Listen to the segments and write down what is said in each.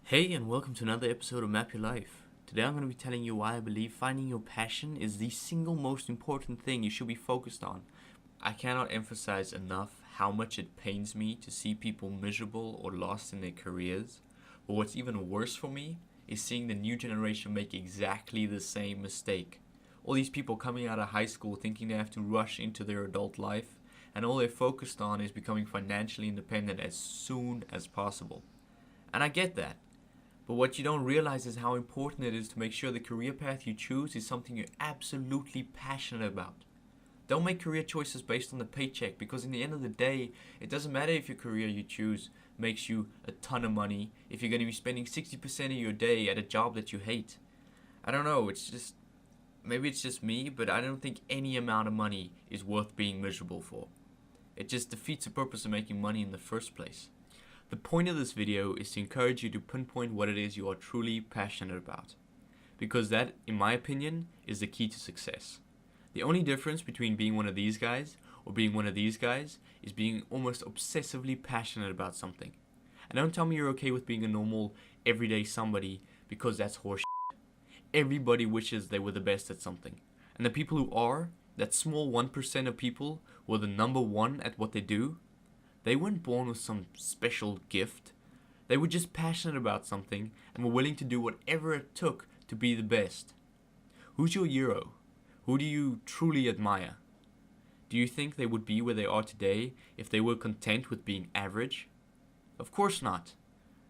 Hey, and welcome to another episode of MapURLife. Today I'm going to be telling you why I believe finding your passion is the single most important thing you should be focused on. I cannot emphasize enough how much it pains me to see people miserable or lost in their careers. But what's even worse for me is seeing the new generation make exactly the same mistake. All these people coming out of high school thinking they have to rush into their adult life, and all they're focused on is becoming financially independent as soon as possible. And I get that. But what you don't realize is how important it is to make sure the career path you choose is something you're absolutely passionate about. Don't make career choices based on the paycheck, because in the end of the day, it doesn't matter if your career you choose makes you a ton of money if you're going to be spending 60% of your day at a job that you hate. I don't know, maybe it's just me, but I don't think any amount of money is worth being miserable for. It just defeats the purpose of making money in the first place. The point of this video is to encourage you to pinpoint what it is you are truly passionate about, because that, in my opinion, is the key to success. The only difference between being one of these guys or being one of these guys is being almost obsessively passionate about something. And don't tell me you're okay with being a normal, everyday somebody, because that's horseshit. Everybody wishes they were the best at something. And the people who are, that small 1% of people who are the number one at what they do, they weren't born with some special gift. They were just passionate about something and were willing to do whatever it took to be the best. Who's your hero? Who do you truly admire? Do you think they would be where they are today if they were content with being average? Of course not.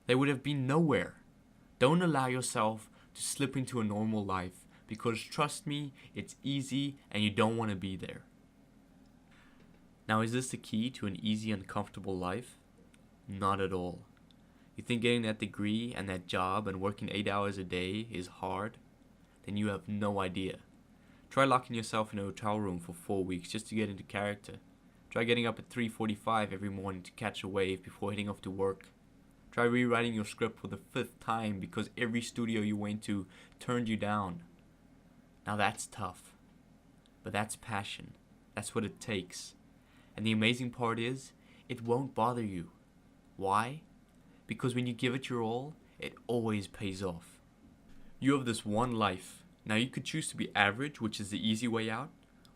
They would have been nowhere. Don't allow yourself to slip into a normal life, because trust me, it's easy and you don't want to be there. Now, is this the key to an easy and comfortable life? Not at all. You think getting that degree and that job and working 8 hours a day is hard? Then you have no idea. Try locking yourself in a hotel room for 4 weeks just to get into character. Try getting up at 3:45 every morning to catch a wave before heading off to work. Try rewriting your script for the 5th time because every studio you went to turned you down. Now that's tough. But that's passion. That's what it takes. And the amazing part is, it won't bother you. Why? Because when you give it your all, it always pays off. You have this one life. Now you could choose to be average, which is the easy way out,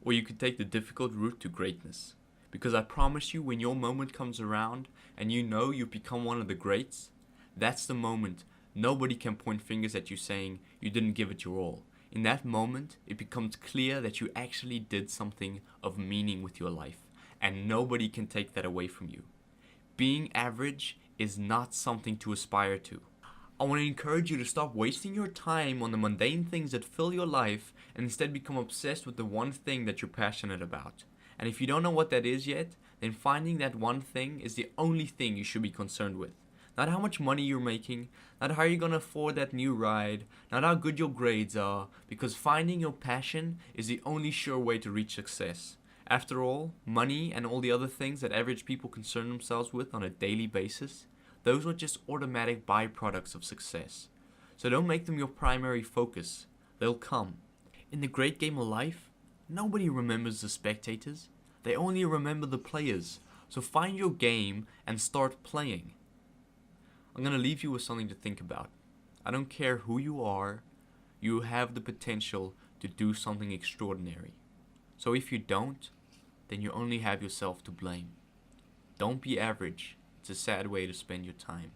or you could take the difficult route to greatness. Because I promise you, when your moment comes around and you know you've become one of the greats, that's the moment nobody can point fingers at you saying you didn't give it your all. In that moment, it becomes clear that you actually did something of meaning with your life. And nobody can take that away from you. Being average is not something to aspire to. I want to encourage you to stop wasting your time on the mundane things that fill your life and instead become obsessed with the one thing that you're passionate about. And if you don't know what that is yet, then finding that one thing is the only thing you should be concerned with. Not how much money you're making, not how you're going to afford that new ride, not how good your grades are, because finding your passion is the only sure way to reach success. After all, money and all the other things that average people concern themselves with on a daily basis, those are just automatic byproducts of success. So don't make them your primary focus. They'll come. In the great game of life, nobody remembers the spectators. They only remember the players. So find your game and start playing. I'm going to leave you with something to think about. I don't care who you are, you have the potential to do something extraordinary. So if you don't, then you only have yourself to blame. Don't be average. It's a sad way to spend your time.